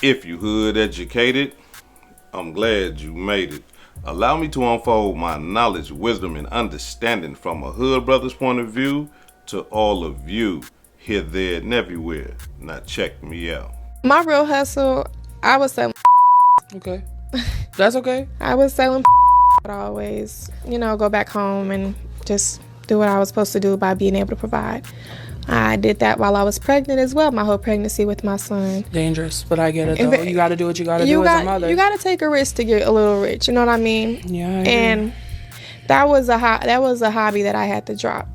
If you hood educated, I'm glad you made it. Allow me to unfold my knowledge, wisdom, and understanding from a hood brother's point of view to all of you, here, there, and everywhere. Now check me out. My real hustle, I was selling. Okay. That's okay. I was selling. But always, go back home and just do what I was supposed to do by being able to provide. I did that while I was pregnant as well, my whole pregnancy with my son. Dangerous, but I get it though. You got to do what you got to do as a mother. You got to take a risk to get a little rich. You know what I mean? Yeah. And that was a hobby that I had to drop.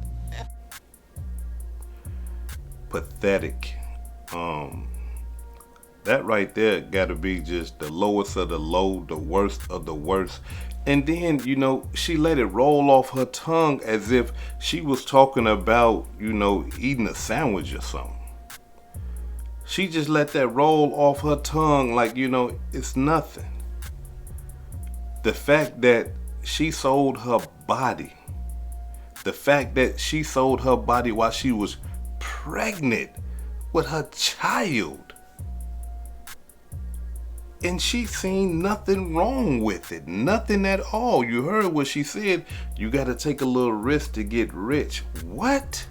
Pathetic. That right there got to be just the lowest of the low, the worst of the worst. And then, she let it roll off her tongue as if she was talking about, eating a sandwich or something. She just let that roll off her tongue like, it's nothing. The fact that she sold her body. The fact that she sold her body while she was pregnant with her child. And she seen nothing wrong with it. Nothing at all. You heard what she said. You got to take a little risk to get rich. What?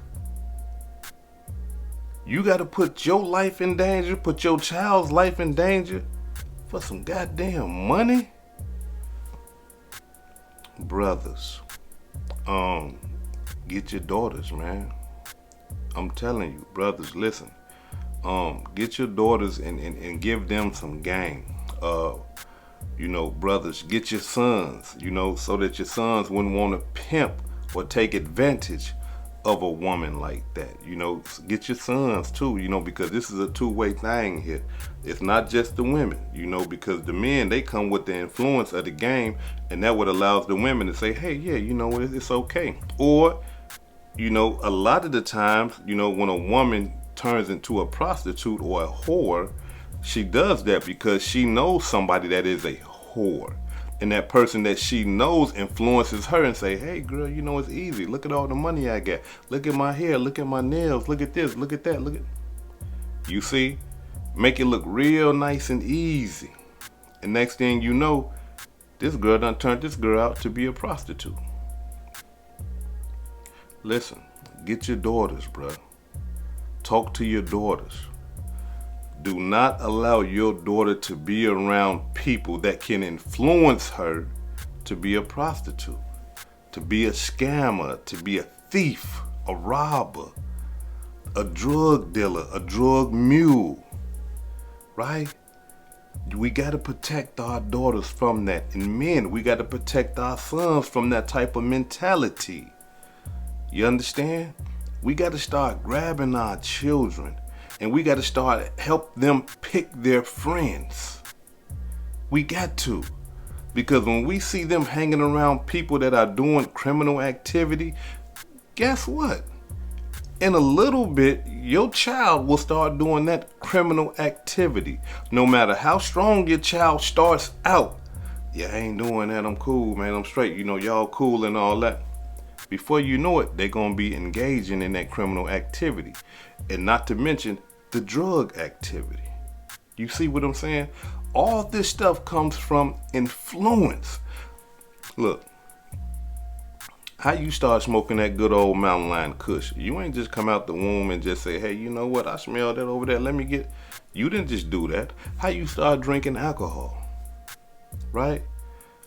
You got to put your life in danger, put your child's life in danger for some goddamn money? Brothers, get your daughters, man. I'm telling you, brothers, listen. Get your daughters and give them some game. Brothers, get your sons, so that your sons wouldn't want to pimp or take advantage of a woman like that. Get your sons too, because this is a two-way thing here. It's not just the women, because the men, they come with the influence of the game, and that what allows the women to say, hey, yeah, it's okay. Or, a lot of the times, when a woman turns into a prostitute or a whore, she does that because she knows somebody that is a whore. And that person that she knows influences her and say, hey girl, it's easy. Look at all the money I got. Look at my hair. Look at my nails. Look at this. Look at that. Look at. You see? Make it look real nice and easy. And next thing you know, this girl done turned this girl out to be a prostitute. Listen, get your daughters, bruh. Talk to your daughters. Do not allow your daughter to be around people that can influence her to be a prostitute, to be a scammer, to be a thief, a robber, a drug dealer, a drug mule, right? We got to protect our daughters from that. And men, we got to protect our sons from that type of mentality. You understand? We got to start grabbing our children, and we got to start help them pick their friends. We got to, because when we see them hanging around people that are doing criminal activity, guess what? In a little bit, your child will start doing that criminal activity. No matter how strong your child starts out, yeah, I ain't doing that. I'm cool, man. I'm straight. Y'all cool and all that. Before you know it, they're going to be engaging in that criminal activity. And not to mention the drug activity. You see what I'm saying? All this stuff comes from influence. Look, how you start smoking that good old Mountain Lion Kush? You ain't just come out the womb and just say, hey, you know what? I smell that over there. Let me get. You didn't just do that. How you start drinking alcohol? Right?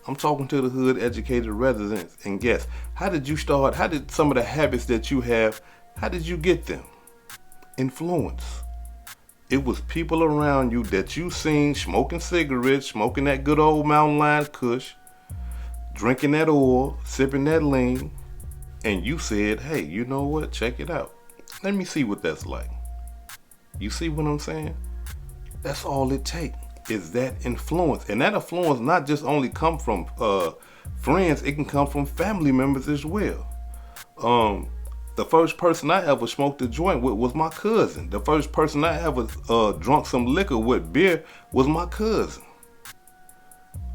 I'm talking to the hood educated residents and guests. How did you start? How did some of the habits that you have, how did you get them? Influence. It was people around you that you seen smoking cigarettes, smoking that good old Mountain Lion Kush, drinking that oil, sipping that lean, and you said, hey, you know what? Check it out. Let me see what that's like. You see what I'm saying? That's all it takes. Is that influence. And that influence not just only come from friends, it can come from family members as well. The first person I ever smoked a joint with was my cousin. The first person I ever drunk some liquor with, beer, was my cousin.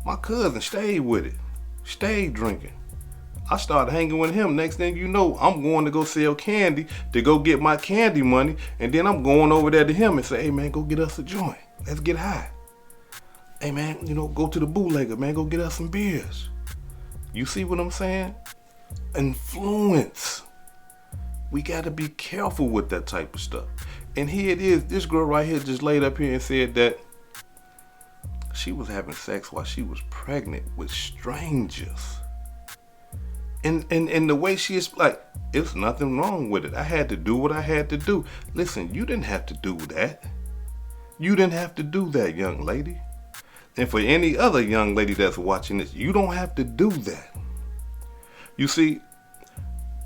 My cousin stayed with it, stayed drinking. I started hanging with him. Next thing you know, I'm going to go sell candy to go get my candy money. And then I'm going over there to him and say, hey man, go get us a joint. Let's get high. Hey man, go to the bootlegger, man, go get us some beers. You see what I'm saying? Influence. We gotta be careful with that type of stuff. And here it is, this girl right here just laid up here and said that she was having sex while she was pregnant with strangers. And the way she is like, it's nothing wrong with it. I had to do what I had to do. Listen, you didn't have to do that. You didn't have to do that, young lady. And for any other young lady that's watching this, you don't have to do that. You see,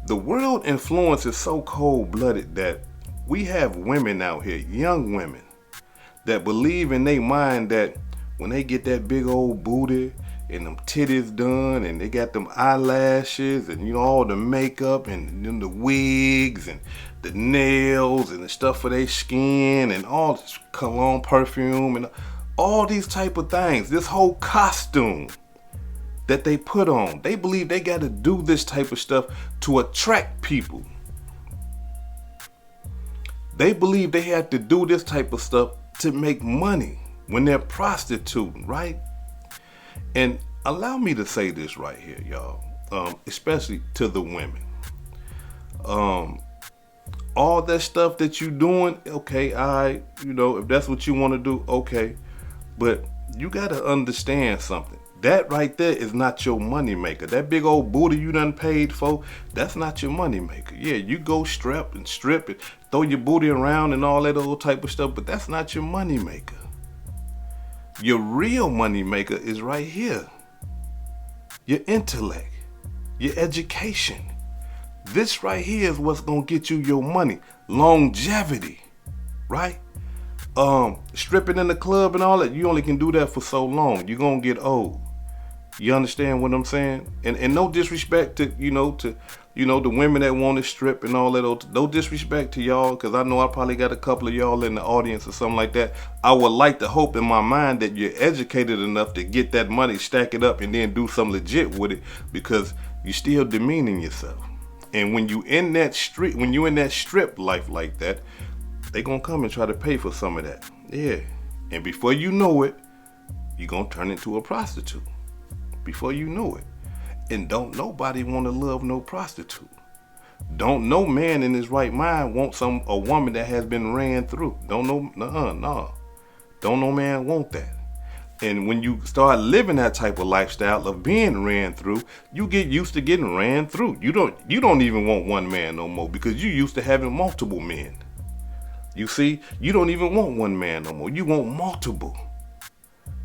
the world influence is so cold-blooded that we have women out here, young women, that believe in their mind that when they get that big old booty and them titties done and they got them eyelashes and all the makeup and then the wigs and the nails and the stuff for their skin and all this cologne, perfume and all these type of things, this whole costume that they put on, they believe they got to do this type of stuff to attract people. They believe they have to do this type of stuff to make money when they're prostituting, right? And allow me to say this right here, y'all, especially to the women. All that stuff that you doing, okay, if that's what you want to do, okay. But you got to understand something. That right there is not your money maker. That big old booty you done paid for, that's not your money maker. Yeah, you go strip and throw your booty around and all that old type of stuff, but that's not your money maker. Your real money maker is right here. Your intellect, your education. This right here is what's gonna get you your money. Longevity, right? Stripping in the club and all that, you only can do that for so long. You're gonna get old. You understand what I'm saying? And no disrespect to the women that want to strip and all that. No disrespect to y'all, because I know I probably got a couple of y'all in the audience or something like that. I would like to hope in my mind that you're educated enough to get that money, stack it up, and then do something legit with it, because you're still demeaning yourself. And when you in that strip life like that, they gonna come and try to pay for some of that. Yeah. And before you know it, you're gonna turn into a prostitute. Before you know it. And don't nobody want to love no prostitute. Don't no man in his right mind want a woman that has been ran through. Don't no man want that. And when you start living that type of lifestyle of being ran through, you get used to getting ran through. You don't even want one man no more, because you used to having multiple men. You see, you don't even want one man no more. You want multiple.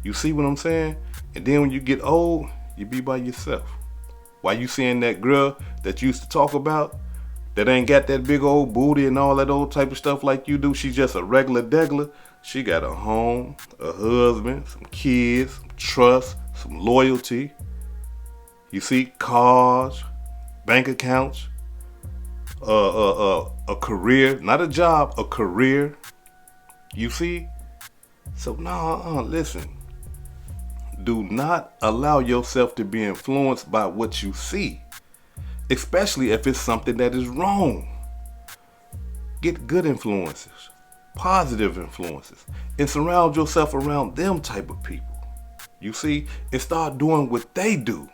You see what I'm saying? And then when you get old, you be by yourself. While you seeing that girl that you used to talk about, that ain't got that big old booty and all that old type of stuff like you do, she's just a regular degler. She got a home, a husband, some kids, some trust, some loyalty. You see, cars, bank accounts, a career, not a job, a career. You see? So listen. Do not allow yourself to be influenced by what you see, especially if it's something that is wrong. Get good influences, positive influences, and surround yourself around them type of people. You see, and start doing what they do.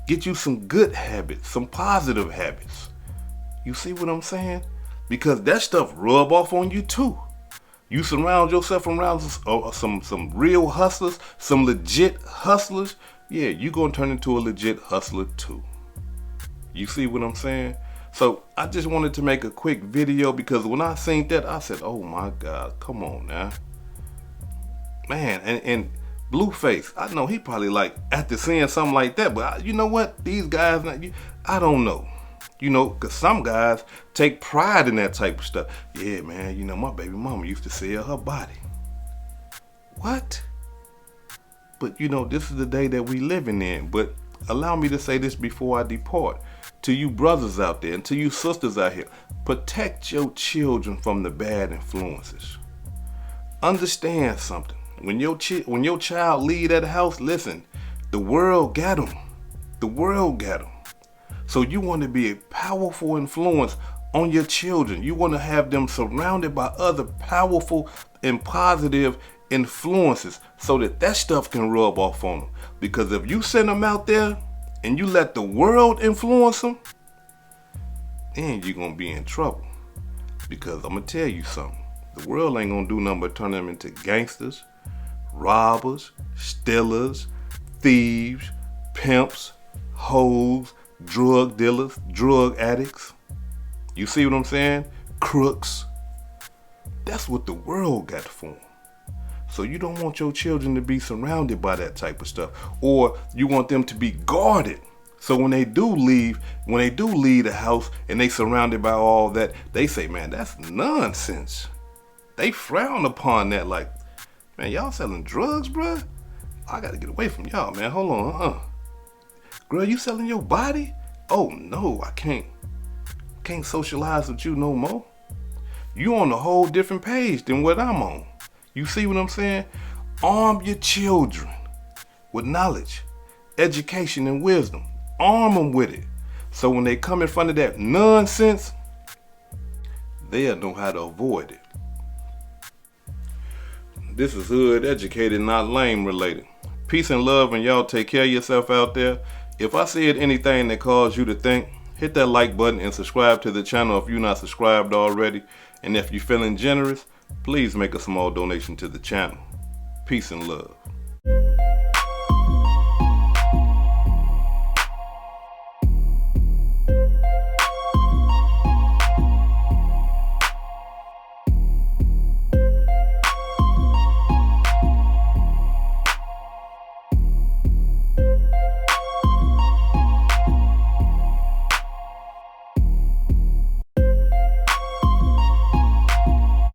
Get you some good habits, some positive habits. You see what I'm saying? Because that stuff rub off on you too. You surround yourself around some real hustlers, some legit hustlers. Yeah, you're going to turn into a legit hustler too. You see what I'm saying? So I just wanted to make a quick video, because when I seen that, I said, oh my God, come on now. Man, and Blueface, I know he probably like after seeing something like that, but you know what? These guys, I don't know. Because some guys take pride in that type of stuff. Yeah, man, my baby mama used to sell her body. What? But, this is the day that we living in. But allow me to say this before I depart. To you brothers out there and to you sisters out here, protect your children from the bad influences. Understand something. When your child leave that house, listen, the world got them. The world got them. So you want to be a powerful influence on your children. You want to have them surrounded by other powerful and positive influences so that stuff can rub off on them. Because if you send them out there and you let the world influence them, then you're going to be in trouble. Because I'm going to tell you something. The world ain't going to do nothing but turn them into gangsters, robbers, stealers, thieves, pimps, hoes, drug dealers, drug addicts. You see what I'm saying? Crooks. That's what the world got for them. So you don't want your children to be surrounded by that type of stuff. Or you want them to be guarded. So when they do leave the house and they surrounded by all that, they say, man, that's nonsense. They frown upon that like, man, y'all selling drugs, bruh? I gotta get away from y'all, man. Hold on, Girl, you selling your body? Oh no, I can't socialize with you no more. You on a whole different page than what I'm on. You see what I'm saying? Arm your children with knowledge, education, and wisdom. Arm them with it. So when they come in front of that nonsense, they'll know how to avoid it. This is hood educated, not lame related. Peace and love, and y'all take care of yourself out there. If I said anything that caused you to think, hit that like button and subscribe to the channel if you're not subscribed already. And if you're feeling generous, please make a small donation to the channel. Peace and love.